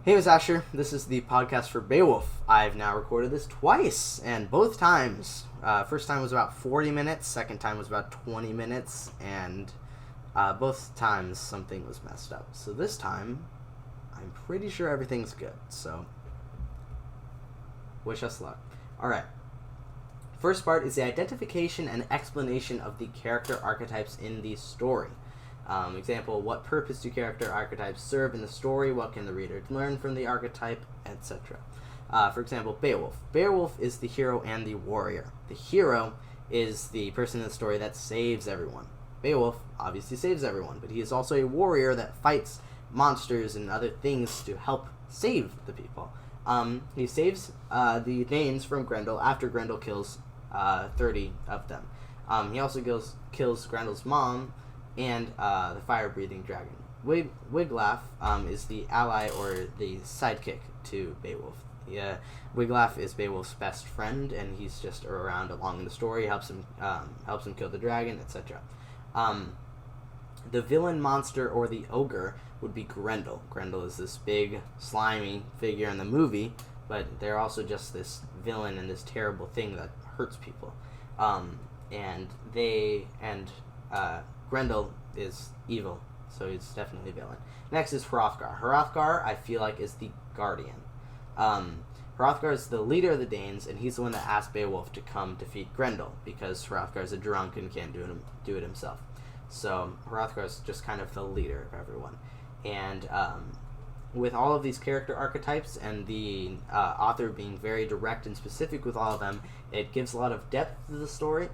Hey, it's Asher. This is the podcast for Beowulf. I've now recorded this twice, and both times, first time was about 40 minutes, second time was about 20 minutes, and both times something was messed up. So this time, I'm pretty sure everything's good, so wish us luck. Alright, first part is the identification and explanation of the character archetypes in the story. Example, what purpose do character archetypes serve in the story? What can the reader learn from the archetype? Etc. For example, Beowulf. Beowulf is the hero and the warrior. The hero is the person in the story that saves everyone. Beowulf obviously saves everyone, but he is also a warrior that fights monsters and other things to help save the people. He saves the Danes from Grendel after Grendel kills 30 of them. He also kills Grendel's mom and the fire-breathing dragon. Wiglaf is the ally or the sidekick to Beowulf. Wiglaf is Beowulf's best friend, and he's just around along in the story, helps him kill the dragon, etc. The villain monster or the ogre would be Grendel. Grendel is this big, slimy figure in the movie, but they're also just this villain and this terrible thing that hurts people. Grendel is evil, so he's definitely a villain. Next is Hrothgar. Hrothgar, I feel like, is the guardian. Hrothgar is the leader of the Danes, and he's the one that asked Beowulf to come defeat Grendel, because Hrothgar is a drunk and can't do it himself. So Hrothgar is just kind of the leader of everyone. And with all of these character archetypes and the author being very direct and specific with all of them, it gives a lot of depth to the story,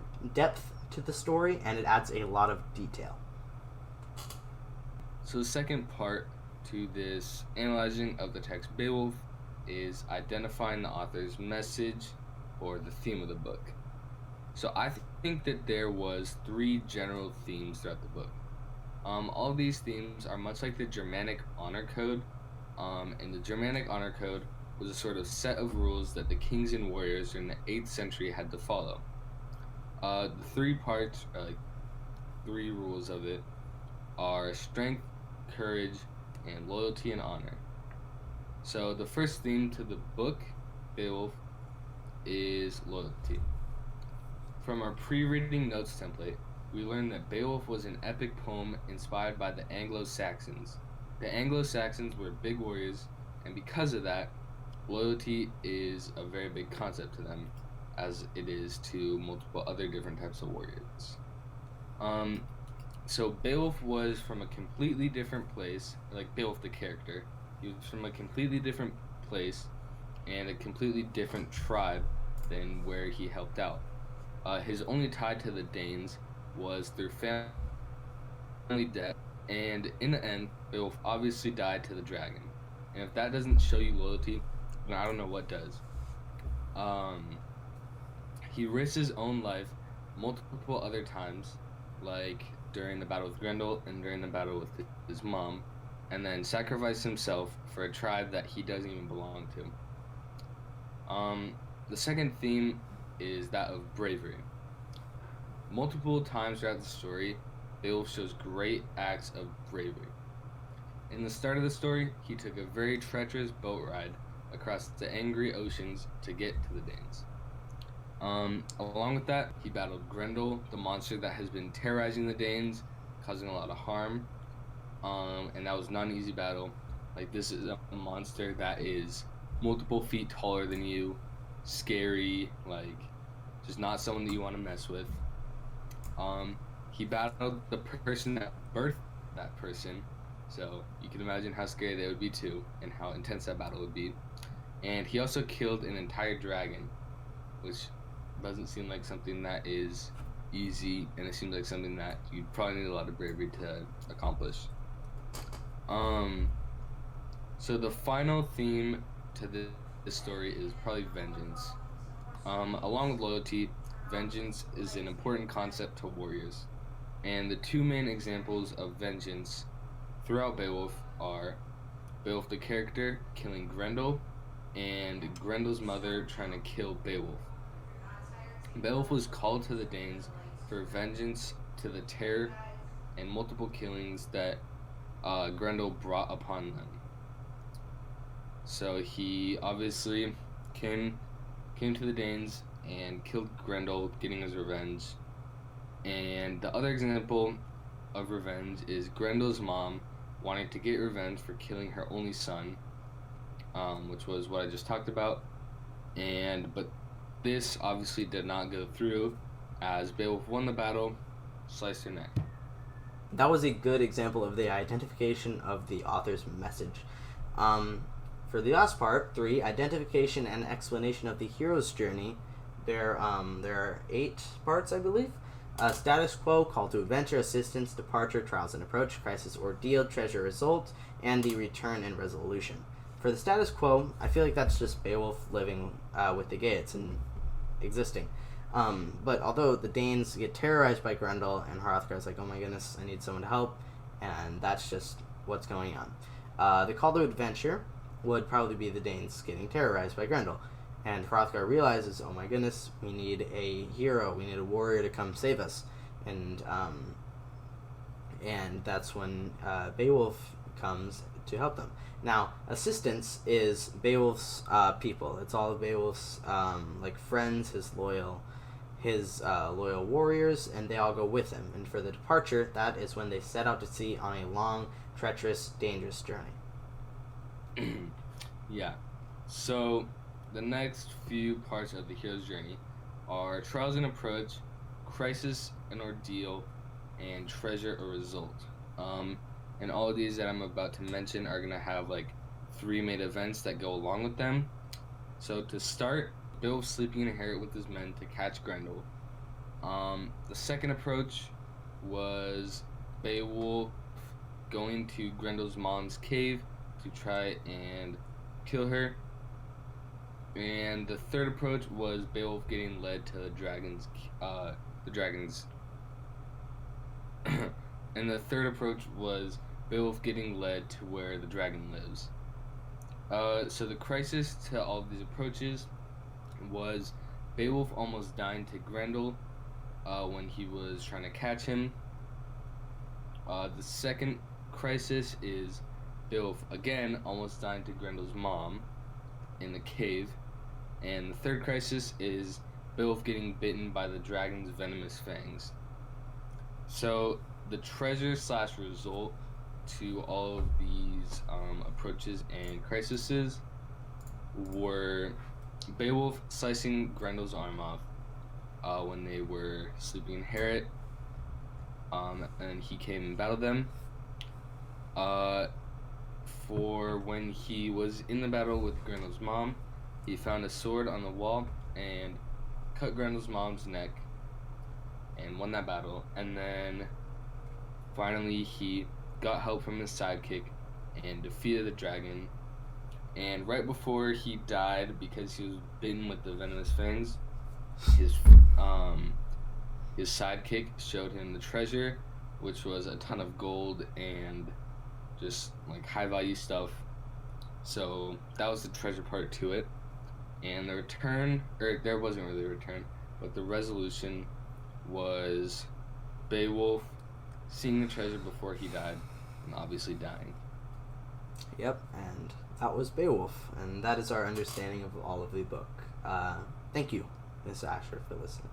and it adds a lot of detail. So the second part to this analyzing of the text Beowulf is identifying the author's message or the theme of the book. So I think that there was 3 general themes throughout the book. All of these themes are much like the Germanic honor code, and the Germanic honor code was a sort of set of rules that the kings and warriors during the 8th century had to follow. The 3 parts, or 3 rules of it, are strength, courage, and loyalty and honor. So the first theme to the book, Beowulf, is loyalty. From our pre-reading notes template, we learned that Beowulf was an epic poem inspired by the Anglo-Saxons. The Anglo-Saxons were big warriors, and because of that, loyalty is a very big concept to them, as it is to multiple other different types of warriors. So Beowulf was from a completely different place, like Beowulf the character. He was from a completely different place and a completely different tribe than where he helped out. His only tie to the Danes was through family debt, and in the end, Beowulf obviously died to the dragon. And if that doesn't show you loyalty, then I don't know what does. He risked his own life multiple other times, like during the battle with Grendel and during the battle with his mom, and then sacrificed himself for a tribe that he doesn't even belong to. The second theme is that of bravery. Multiple times throughout the story, Beowulf shows great acts of bravery. In the start of the story, he took a very treacherous boat ride across the angry oceans to get to the Danes. Along with that, he battled Grendel, the monster that has been terrorizing the Danes, causing a lot of harm, and that was not an easy battle. Like, this is a monster that is multiple feet taller than you, scary, like, just not someone that you want to mess with. He battled the person that birthed that person, so you can imagine how scary they would be too, and how intense that battle would be. And he also killed an entire dragon, which doesn't seem like something that is easy, and it seems like something that you'd probably need a lot of bravery to accomplish. So the final theme to this story is probably vengeance. Along with loyalty, vengeance is an important concept to warriors. And the 2 main examples of vengeance throughout Beowulf are Beowulf the character killing Grendel, and Grendel's mother trying to kill Beowulf. Beowulf was called to the Danes for vengeance to the terror and multiple killings that Grendel brought upon them. So he obviously came to the Danes and killed Grendel, getting his revenge. And the other example of revenge is Grendel's mom wanting to get revenge for killing her only son, which was what I just talked about. But this obviously did not go through, as Beowulf won the battle, sliced her neck. That was a good example of the identification of the author's message. For the last part, 3, identification and explanation of the hero's journey. There are 8 parts, I believe. Status quo, call to adventure, assistance, departure, trials and approach, crisis, ordeal, treasure, result, and the return and resolution. For the status quo, I feel like that's just Beowulf living with the Geats and existing. But although the Danes get terrorized by Grendel, and Hrothgar's like, oh my goodness, I need someone to help, and that's just what's going on. The call to adventure would probably be the Danes getting terrorized by Grendel. And Hrothgar realizes, oh my goodness, we need a hero, we need a warrior to come save us. And that's when Beowulf comes to help them. Now, assistance is Beowulf's people. It's all of Beowulf's friends, his loyal warriors, and they all go with him. And for the departure, that is when they set out to sea on a long, treacherous, dangerous journey. Yeah. So the next few parts of the hero's journey are trials and approach, crisis and ordeal, and treasure or result. And all of these that I'm about to mention are going to have 3 main events that go along with them. So to start, Beowulf sleeping in a harem with his men to catch Grendel. The second approach was Beowulf going to Grendel's mom's cave to try and kill her. And the third approach was Beowulf getting led to the dragons. And the third approach was Beowulf getting led to where the dragon lives. So the crisis to all of these approaches was Beowulf almost dying to Grendel when he was trying to catch him. The second crisis is Beowulf again almost dying to Grendel's mom in the cave. And the third crisis is Beowulf getting bitten by the dragon's venomous fangs. So the treasure / result to all of these approaches and crises were Beowulf slicing Grendel's arm off when they were sleeping in Harrod, and he came and battled them. For when he was in the battle with Grendel's mom, he found a sword on the wall and cut Grendel's mom's neck and won that battle. And then finally he got help from his sidekick and defeated the dragon. And right before he died, because he was bitten with the venomous fangs, his sidekick showed him the treasure, which was a ton of gold and just high value stuff. So that was the treasure part to it. And the return, or there wasn't really a return, but the resolution was Beowulf seeing the treasure before he died, and obviously dying. Yep, and that was Beowulf, and that is our understanding of all of the book. Thank you, Miss Asher, for listening.